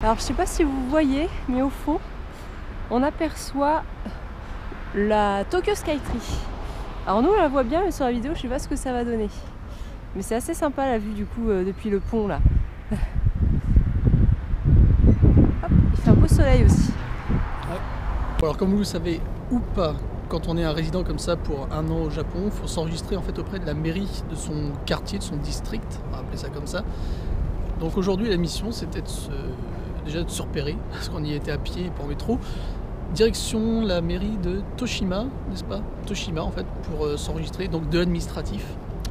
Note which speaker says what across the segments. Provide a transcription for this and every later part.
Speaker 1: Alors je sais pas si vous voyez, mais au fond, on aperçoit la Tokyo Skytree. Alors nous on la voit bien, mais sur la vidéo je sais pas ce que ça va donner. Mais c'est assez sympa la vue du coup depuis le pont là. Hop, il fait un beau soleil aussi.
Speaker 2: Ouais. Alors comme vous le savez ou pas, quand on est un résident comme ça pour un an au Japon, il faut s'enregistrer en fait auprès de la mairie de son quartier, de son district, on va appeler ça comme ça. Donc aujourd'hui la mission c'était déjà de se repérer, parce qu'on y était à pied et pas en métro. Direction la mairie de Toshima, n'est-ce pas? Toshima en fait, pour s'enregistrer, donc de l'administratif.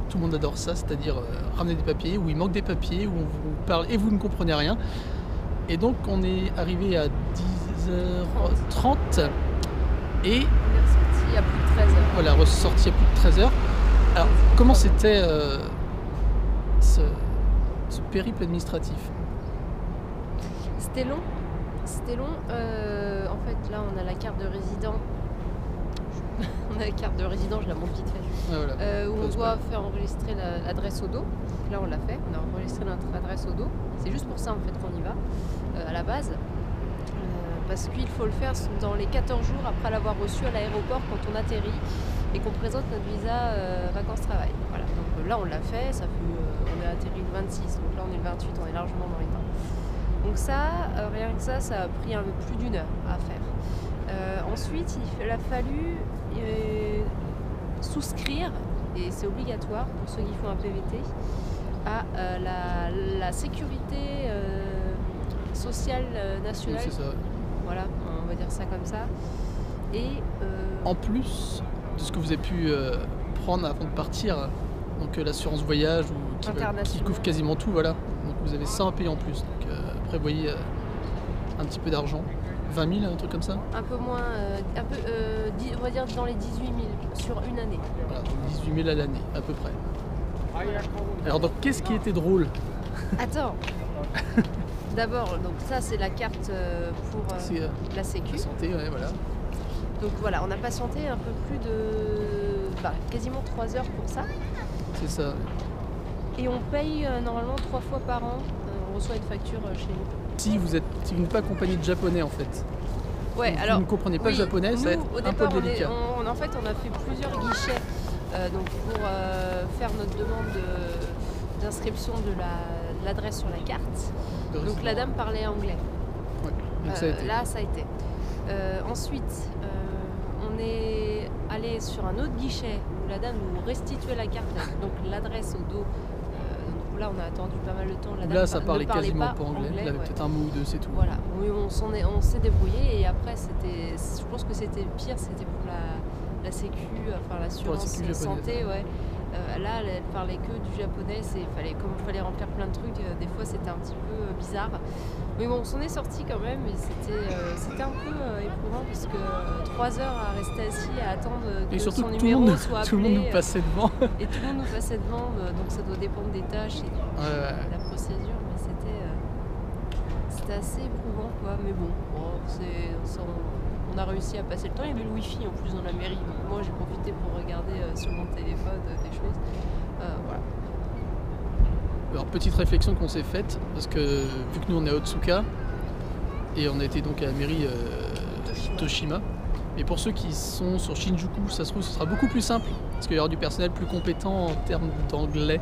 Speaker 2: Tout le monde adore ça, c'est-à-dire ramener des papiers, où il manque des papiers, où on vous parle et vous ne comprenez rien. Et donc on est arrivé à 10h30 et
Speaker 1: On est ressorti à plus de 13h.
Speaker 2: voilà, ressorti à plus de 13h. Alors comment c'était ce périple administratif?
Speaker 1: C'était long. C'était long. En fait là on a la carte de résident. On a la carte de résident, je la montre vite fait.
Speaker 2: Ouais, voilà.
Speaker 1: Où on doit faire enregistrer l'adresse au dos. Là on l'a fait, on a enregistré notre adresse au dos. C'est juste pour ça en fait qu'on y va à la base. Parce qu'il faut le faire dans les 14 jours après l'avoir reçu à l'aéroport quand on atterrit et qu'on présente notre visa vacances-travail. Voilà. Donc là on l'a fait, ça fait, on est atterri le 26, donc là on est le 28, on est largement dans les temps. Donc ça, rien que ça a pris un peu plus d'une heure à faire. Ensuite il a fallu souscrire, et c'est obligatoire pour ceux qui font un PVT, à la sécurité sociale nationale.
Speaker 2: Oui, c'est ça.
Speaker 1: Voilà, on va dire ça comme ça. Et
Speaker 2: en plus de ce que vous avez pu prendre avant de partir, donc l'assurance voyage qui couvre quasiment tout, voilà. Donc vous avez ça à payer en plus. Donc prévoyez un petit peu d'argent. 20 000, un truc comme ça?
Speaker 1: Un peu moins, on va dire dans les 18 000 sur une année.
Speaker 2: Voilà, 18 000 à l'année, à peu près. Alors donc qu'est-ce qui était drôle?
Speaker 1: Attends. D'abord, donc ça c'est la carte pour la sécu.
Speaker 2: La santé, ouais, voilà.
Speaker 1: Donc voilà, on a patienté un peu plus de quasiment 3 heures pour ça.
Speaker 2: C'est ça.
Speaker 1: Et on paye normalement 3 fois par an, on reçoit une facture chez nous.
Speaker 2: Si vous n'êtes pas accompagné de japonais en fait.
Speaker 1: Ouais,
Speaker 2: donc,
Speaker 1: alors
Speaker 2: vous ne comprenez pas le japonais, ça va être un peu délicat.
Speaker 1: En fait, on a fait plusieurs guichets donc pour faire notre demande d'inscription de l'adresse sur la carte. Donc la dame parlait anglais.
Speaker 2: Ouais, donc ça a été.
Speaker 1: Là, ça a été. Ensuite, on est allé sur un autre guichet où la dame nous restituait la carte, donc l'adresse au dos. Là, on a attendu pas mal de temps. La dame
Speaker 2: là, ça parlait quasiment
Speaker 1: pas anglais.
Speaker 2: Il avait peut-être un mot ou deux, c'est tout.
Speaker 1: Voilà, on s'est débrouillé, et après, je pense que c'était pire, c'était pour la sécu, enfin l'assurance santé, ouais. Là, elle parlait que du japonais, comme il fallait remplir plein de trucs, des fois c'était un petit peu bizarre. Mais bon, on s'en est sorti quand même, et c'était un peu éprouvant, parce que 3 heures à rester assis, à attendre que son numéro soit appelé.
Speaker 2: Tout le monde nous passait devant.
Speaker 1: Et tout le monde nous passait devant, donc ça doit dépendre des tâches et de la procédure, mais c'était assez éprouvant, quoi. Mais bon, on a réussi à passer le temps. Il y avait le wifi en plus dans la mairie, donc moi j'ai profité pour regarder sur mon téléphone des choses. Voilà.
Speaker 2: Alors petite réflexion qu'on s'est faite, parce que vu que nous on est à Otsuka et on a été donc à la mairie Toshima, et pour ceux qui sont sur Shinjuku, ça se trouve ce sera beaucoup plus simple, parce qu'il y aura du personnel plus compétent en termes d'anglais.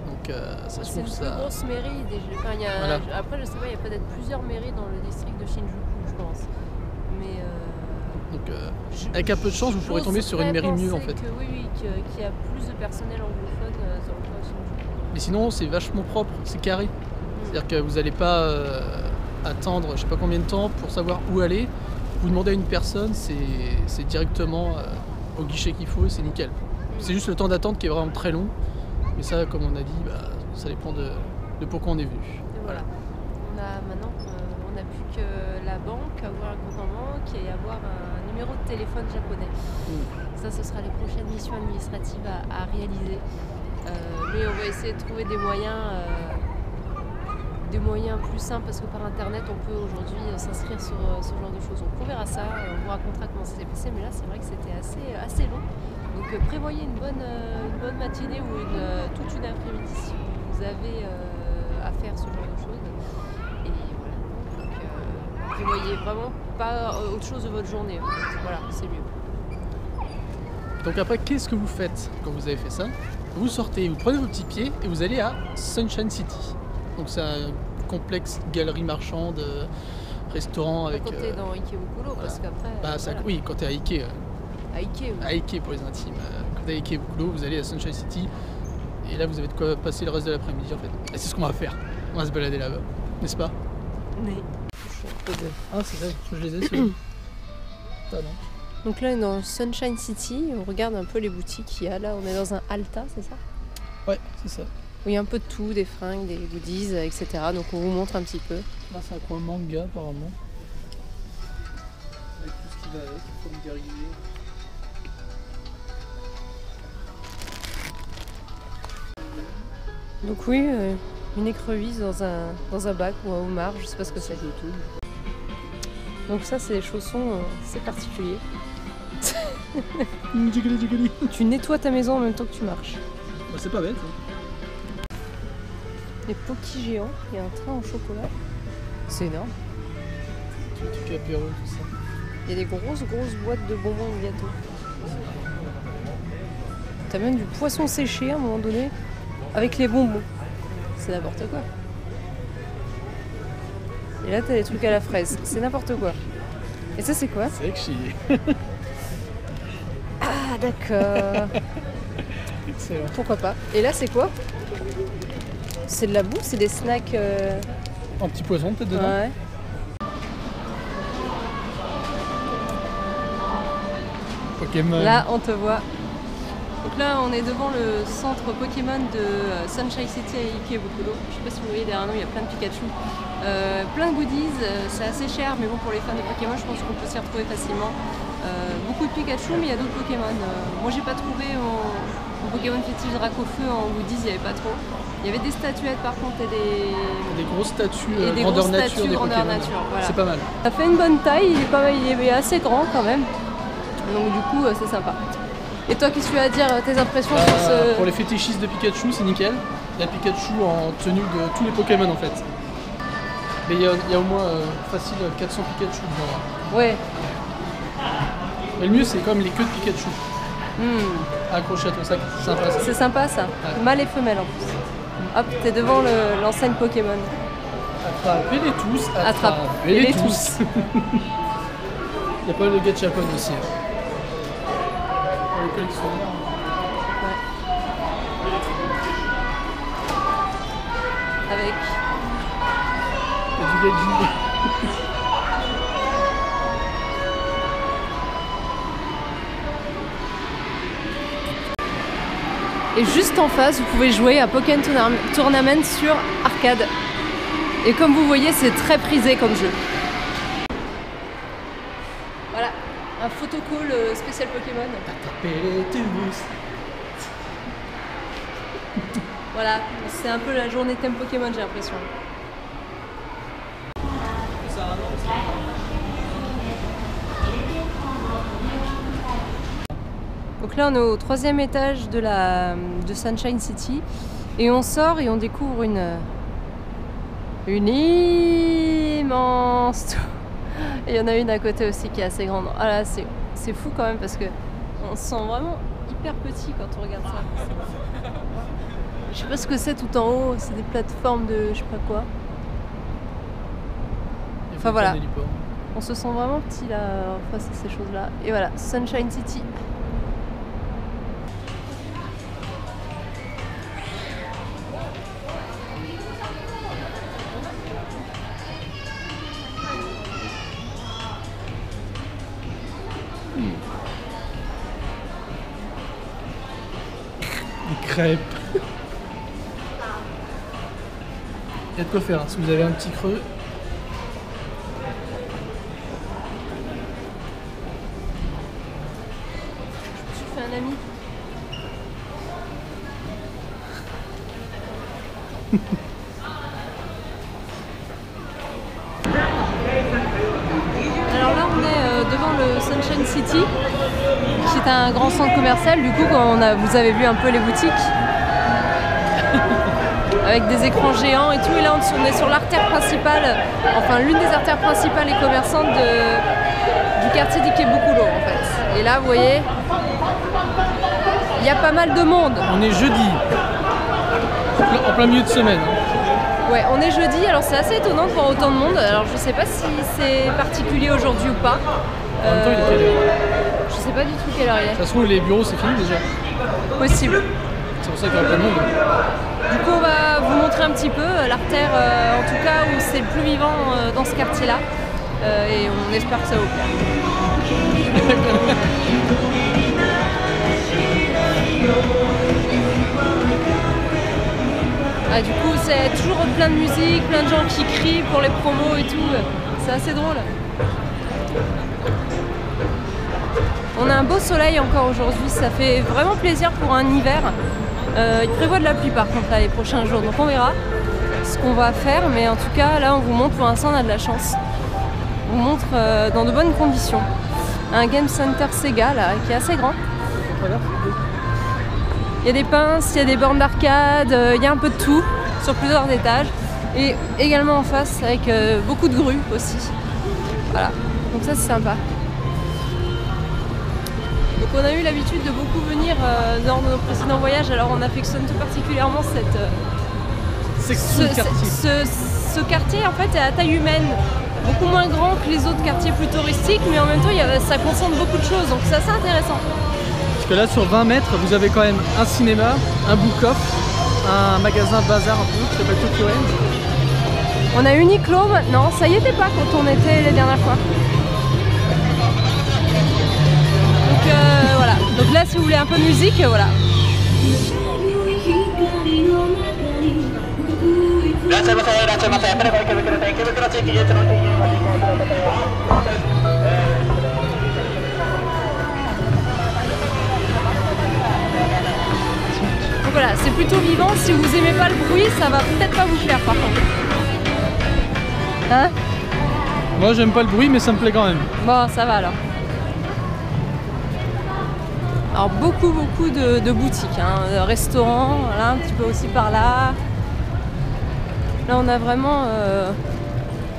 Speaker 2: Donc ça se trouve ça.
Speaker 1: C'est une plus grosse mairie déjà. Enfin,
Speaker 2: voilà.
Speaker 1: Après je sais pas, il y a peut-être plusieurs mairies dans le district de Shinjuku, je pense. Mais
Speaker 2: donc avec un peu de chance, vous pourrez tomber sur une mairie mieux en fait.
Speaker 1: Qu'il y a plus de personnel anglophone sur le coin de Shinjuku.
Speaker 2: Mais sinon c'est vachement propre, c'est carré. C'est-à-dire que vous n'allez pas attendre je sais pas combien de temps pour savoir où aller. Vous demandez à une personne, c'est directement au guichet qu'il faut et c'est nickel. C'est juste le temps d'attente qui est vraiment très long. Mais ça, comme on a dit, ça dépend de pourquoi on est venu.
Speaker 1: Et voilà. Maintenant, on n'a plus que la banque, avoir un compte en banque et avoir un numéro de téléphone japonais. Ça, ce sera les prochaines missions administratives à réaliser. Mais on va essayer de trouver des moyens plus simples, parce que par internet on peut aujourd'hui s'inscrire sur ce genre de choses. Donc on verra ça, on vous racontera comment ça s'est passé, mais là c'est vrai que c'était assez long. Donc prévoyez une bonne matinée ou toute une après-midi si vous avez à faire ce genre de choses. Et voilà. Vous voyez vraiment pas autre chose de votre journée. En fait. Voilà, c'est mieux.
Speaker 2: Donc après, qu'est-ce que vous faites quand vous avez fait ça? Vous sortez, vous prenez vos petits pieds et vous allez à Sunshine City. Donc c'est un complexe galerie marchande, restaurant avec...
Speaker 1: Quand t'es dans Ikebukuro,
Speaker 2: voilà.
Speaker 1: parce qu'après...
Speaker 2: Bah, oui, quand t'es à Ike.
Speaker 1: À Ike, oui.
Speaker 2: À Ike pour les intimes. Quand t'es à Ikebukuro, vous allez à Sunshine City. Et là, vous avez de quoi passer le reste de l'après-midi en fait. Et c'est ce qu'on va faire. On va se balader là-bas, n'est-ce pas?
Speaker 1: Mais...
Speaker 2: Ah, c'est ça, je les ai ceux-là. Ah non.
Speaker 1: Donc là, on est dans Sunshine City, on regarde un peu les boutiques qu'il y a. Là, on est dans un Alta, c'est ça?
Speaker 2: Ouais, c'est ça.
Speaker 1: Où il y a un peu de tout, des fringues, des goodies, etc. Donc on vous montre un petit peu.
Speaker 2: Là, c'est un coin manga apparemment. Avec tout ce qui va avec, comme dérivé.
Speaker 1: Donc oui, une écrevisse dans un bac ou un homard, je sais pas ce que c'est. Donc ça, c'est des chaussons, c'est particulier. Tu nettoies ta maison en même temps que tu marches.
Speaker 2: Bah, c'est pas bête. Hein.
Speaker 1: Les pokis géants, il y a un train en chocolat. C'est énorme.
Speaker 2: Tous les trucs apéro, tout ça.
Speaker 1: Il y a des grosses boîtes de bonbons et de gâteaux. T'as même du poisson séché à un moment donné, avec les bonbons. C'est n'importe quoi. Et là, t'as des trucs à la fraise. C'est n'importe quoi. Et ça, c'est quoi?
Speaker 2: C'est que
Speaker 1: Ah, d'accord.
Speaker 2: Excellent.
Speaker 1: Pourquoi pas. Et là, c'est quoi? C'est de la boue? C'est des snacks
Speaker 2: Un petit poisson peut-être dedans.
Speaker 1: Ouais.
Speaker 2: Pokémon.
Speaker 1: Là, on te voit. Donc là, on est devant le centre Pokémon de Sunshine City à Ikebukuro. Je sais pas si vous voyez derrière nous, il y a plein de Pikachu. Plein de goodies, c'est assez cher, mais bon, pour les fans de Pokémon, je pense qu'on peut s'y retrouver facilement. Beaucoup de Pikachu, mais il y a d'autres Pokémon. Moi, j'ai pas trouvé mon Pokémon fétiche Dracofeu en goodies, il n'y avait pas trop. Il y avait des statuettes par contre et
Speaker 2: des grosses statues
Speaker 1: et des
Speaker 2: grandeur
Speaker 1: grosses
Speaker 2: nature
Speaker 1: statues
Speaker 2: des
Speaker 1: grandeur
Speaker 2: Pokémon.
Speaker 1: nature. Voilà.
Speaker 2: C'est pas mal.
Speaker 1: Ça fait une bonne taille, il est pas mal, il est assez grand quand même. Donc du coup, c'est sympa. Et toi, qu'est-ce que tu as à dire, tes impressions sur ce...
Speaker 2: Pour les fétichistes de Pikachu, c'est nickel. Il y a Pikachu en tenue de tous les Pokémon en fait. Mais il y a au moins facile 400 Pikachu dedans.
Speaker 1: Ouais.
Speaker 2: Mais le mieux, c'est quand même les queues de Pikachu. Accroché à ton sac, c'est sympa ça.
Speaker 1: C'est sympa ça.
Speaker 2: Ouais.
Speaker 1: Mâle et femelle en plus. Hop, t'es devant l'enseigne Pokémon.
Speaker 2: Attrapez-les tous,
Speaker 1: Attrapez-les tous.
Speaker 2: Il y a pas le Gachapon aussi. Hein. Pour les collectionneurs.
Speaker 1: Ouais. Avec...
Speaker 2: Il y a du Gaji.
Speaker 1: Et juste en face, vous pouvez jouer à Pokémon Tournament sur arcade. Et comme vous voyez, c'est très prisé comme jeu. Voilà, un photocall spécial Pokémon.
Speaker 2: Attrapez-les tous.
Speaker 1: Voilà, c'est un peu la journée thème Pokémon, j'ai l'impression. Donc là, on est au 3e étage de Sunshine City et on sort et on découvre une immense tour. Et il y en a une à côté aussi qui est assez grande. Ah là, c'est fou quand même parce que on se sent vraiment hyper petit quand on regarde ça. Je sais pas ce que c'est tout en haut, c'est des plateformes de je sais pas quoi. Enfin voilà, on se sent vraiment petit là face à ces choses-là. Et voilà, Sunshine City.
Speaker 2: Des crêpes. Il y a de quoi faire, hein. Si vous avez un petit creux.
Speaker 1: Tu fais un ami. Alors là, on est devant le Sunshine City, qui est un grand centre commercial. Du coup, vous avez vu un peu les boutiques. avec des écrans géants et tout. Et là on est sur l'artère principale, enfin l'une des artères principales et commerçantes du quartier d'Ikebukuro en fait. Et là vous voyez, il y a pas mal de monde.
Speaker 2: On est jeudi, en plein milieu de semaine.
Speaker 1: Ouais, on est jeudi, alors c'est assez étonnant de voir autant de monde. Alors je sais pas si c'est particulier aujourd'hui ou pas.
Speaker 2: En même temps, il est quelle heure?
Speaker 1: Je sais pas du tout quelle heure il est.
Speaker 2: Ça se trouve, les bureaux c'est fini déjà.
Speaker 1: Possible.
Speaker 2: C'est pour ça qu'il y a plein de monde.
Speaker 1: Du coup, on va vous montrer un petit peu l'artère, en tout cas, où c'est le plus vivant dans ce quartier-là. Et on espère que ça vous plaît. Ah, du coup, c'est toujours plein de musique, plein de gens qui crient pour les promos et tout. C'est assez drôle. On a un beau soleil encore aujourd'hui, ça fait vraiment plaisir pour un hiver. Il prévoit de la pluie par contre là, les prochains jours, donc on verra ce qu'on va faire. Mais en tout cas, là on vous montre, pour l'instant on a de la chance. On vous montre dans de bonnes conditions. Un Game Center Sega là, qui est assez grand. Il y a des pinces, il y a des bornes d'arcade, il y a un peu de tout sur plusieurs étages. Et également en face avec beaucoup de grues aussi. Voilà, donc ça c'est sympa. Donc on a eu l'habitude de beaucoup venir lors de nos précédents voyages, alors on affectionne tout particulièrement ce quartier en fait est à taille humaine, beaucoup moins grand que les autres quartiers plus touristiques, mais en même temps ça concentre beaucoup de choses, donc c'est assez intéressant.
Speaker 2: Parce que là sur 20 mètres, vous avez quand même un cinéma, un book-off, un magasin bazar un peu qui s'appelle Tokyo End.
Speaker 1: On a Uniqlo maintenant, ça y était pas quand on était les dernières fois. Voilà, donc là si vous voulez un peu de musique, voilà. Donc voilà, c'est plutôt vivant, si vous aimez pas le bruit, ça va peut-être pas vous plaire par contre. Hein?
Speaker 2: Moi j'aime pas le bruit mais ça me plaît quand même.
Speaker 1: Bon, ça va alors. Alors beaucoup de boutiques, hein, restaurants, voilà, un petit peu aussi par là. Là on a vraiment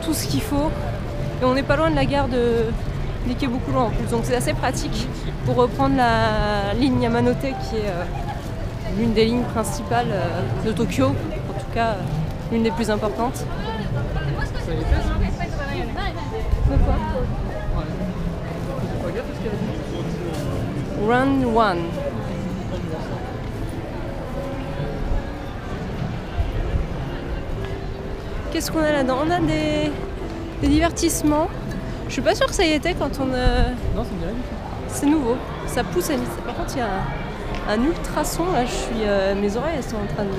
Speaker 1: tout ce qu'il faut. Et on n'est pas loin de la gare d'Ikebukuro en plus, donc c'est assez pratique pour reprendre la ligne Yamanote qui est l'une des lignes principales de Tokyo, en tout cas l'une des plus importantes.
Speaker 2: Ça y est fait, ça?
Speaker 1: De quoi? Run One. Qu'est-ce qu'on a là-dedans? On a des divertissements. Je suis pas sûre que ça y était quand on...
Speaker 2: Non, ça me dirait du tout.
Speaker 1: C'est nouveau, ça pousse à l'île. Par contre, il y a un ultrason là. Mes oreilles elles sont en train de...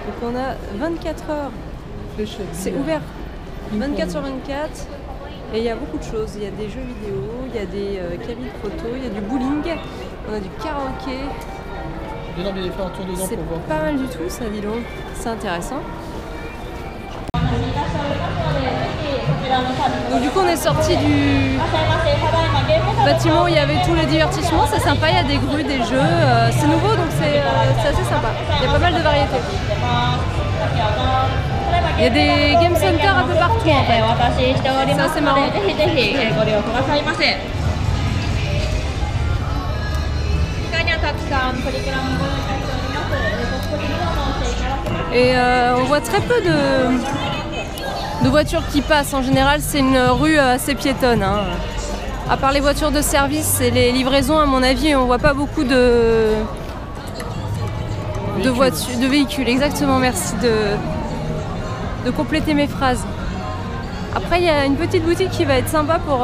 Speaker 1: Donc on a 24 heures. C'est ouvert. 24 sur 24. Et il y a beaucoup de choses, il y a des jeux vidéo, il y a des cabines photo, il y a du bowling, on a du karaoké.
Speaker 2: Bien envie de faire un tour dedans
Speaker 1: C'est
Speaker 2: pour voir.
Speaker 1: pas mal du tout ça, dis donc, c'est intéressant. Donc du coup on est sorti du bâtiment où il y avait tous les divertissements, c'est sympa, il y a des grues, des jeux, c'est nouveau donc c'est assez sympa, il y a pas mal de variétés. Il y a des game centers un peu partout en fait. C'est assez marrant. Et on voit très peu de voitures qui passent. En général, c'est une rue assez piétonne. Hein. À part les voitures de service et les livraisons, à mon avis, on voit pas beaucoup de voitures, de véhicules. Exactement, merci de compléter mes phrases. Après, il y a une petite boutique qui va être sympa pour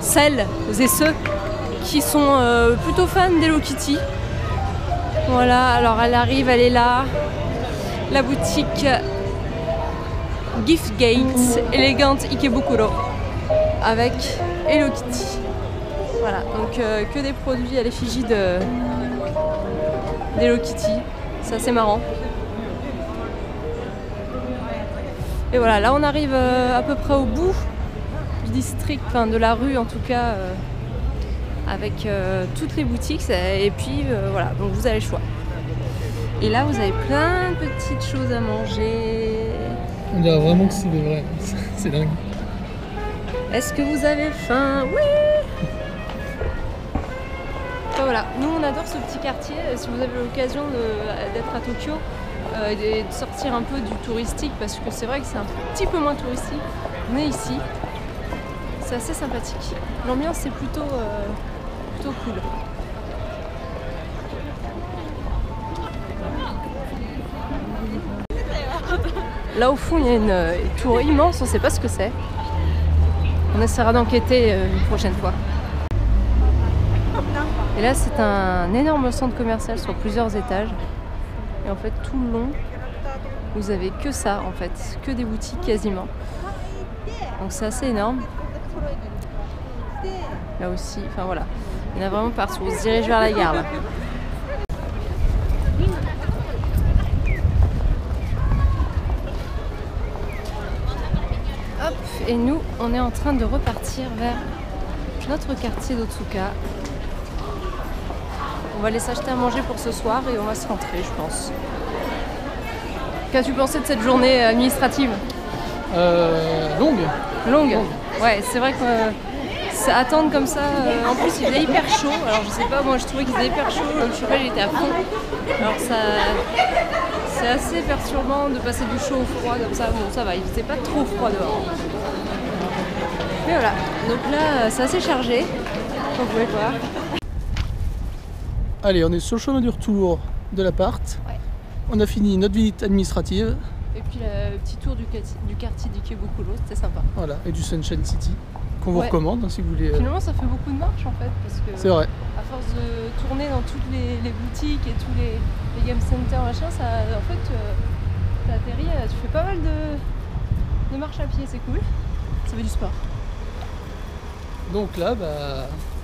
Speaker 1: celles et ceux qui sont plutôt fans d'Hello Kitty. Voilà, alors elle arrive, elle est là. La boutique Gift Gates Elegant Ikebukuro avec Hello Kitty. Voilà, donc que des produits à l'effigie d'Hello Kitty. C'est assez marrant. Et voilà, là on arrive à peu près au bout du district, enfin de la rue en tout cas, avec toutes les boutiques. Et puis voilà, donc vous avez le choix. Et là, vous avez plein de petites choses à manger.
Speaker 2: On dirait vraiment que c'est des vrais. C'est dingue.
Speaker 1: Est-ce que vous avez faim? Oui. Enfin, voilà, nous on adore ce petit quartier. Si vous avez l'occasion d'être à Tokyo et de sortir un peu du touristique, parce que c'est vrai que c'est un petit peu moins touristique, venez ici. C'est assez sympathique. L'ambiance est plutôt cool. Là au fond il y a une tour immense, on ne sait pas ce que c'est. On essaiera d'enquêter une prochaine fois. Et là c'est un énorme centre commercial sur plusieurs étages. Et en fait tout le long, vous avez que ça en fait, que des boutiques quasiment. Donc c'est assez énorme. Là aussi, enfin voilà. Il y en a vraiment partout, on se dirige vers la gare là. Hop, et nous, on est en train de repartir vers notre quartier d'Otsuka. On va aller s'acheter à manger pour ce soir et on va se rentrer, je pense. Qu'as-tu pensé de cette journée administrative?
Speaker 2: Longue.
Speaker 1: Longue. Ouais, c'est vrai que attendre comme ça, en plus il faisait hyper chaud, alors je sais pas, moi je trouvais qu'il faisait hyper chaud, le cheval il était à fond, alors c'est assez perturbant de passer du chaud au froid comme ça, bon ça va, il faisait pas trop froid dehors. Mais voilà, donc là c'est assez chargé, comme vous pouvez le voir.
Speaker 2: Allez, on est sur le chemin du retour de l'appart.
Speaker 1: Ouais.
Speaker 2: On a fini notre visite administrative.
Speaker 1: Et puis le petit tour du quartier d'Ikebukuro, c'était sympa.
Speaker 2: Voilà, et du Sunshine City, qu'on vous recommande hein, si vous voulez.
Speaker 1: Finalement ça fait beaucoup de marche en fait, parce que
Speaker 2: c'est vrai.
Speaker 1: À force de tourner dans toutes les boutiques et tous les game centers machin, ça, en fait t'atterris, tu fais pas mal de marche à pied, c'est cool. Ça fait du sport.
Speaker 2: Donc là,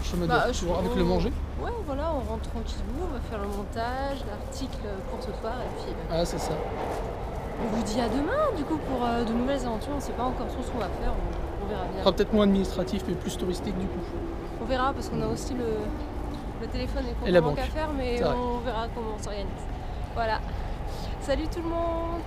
Speaker 2: chemin de retour avec le manger.
Speaker 1: Ouais, voilà, on rentre tranquillement, on va faire le montage, l'article pour ce soir et puis.
Speaker 2: Ah, c'est ça.
Speaker 1: On vous dit à demain, du coup, pour de nouvelles aventures. On sait pas encore trop ce qu'on va faire, on verra bien.
Speaker 2: Ce sera peut-être moins administratif, mais plus touristique du coup.
Speaker 1: On verra, parce qu'on a aussi le téléphone et
Speaker 2: la
Speaker 1: qu'on
Speaker 2: banque
Speaker 1: manque à faire, mais on verra comment on s'organise. Voilà. Salut tout le monde!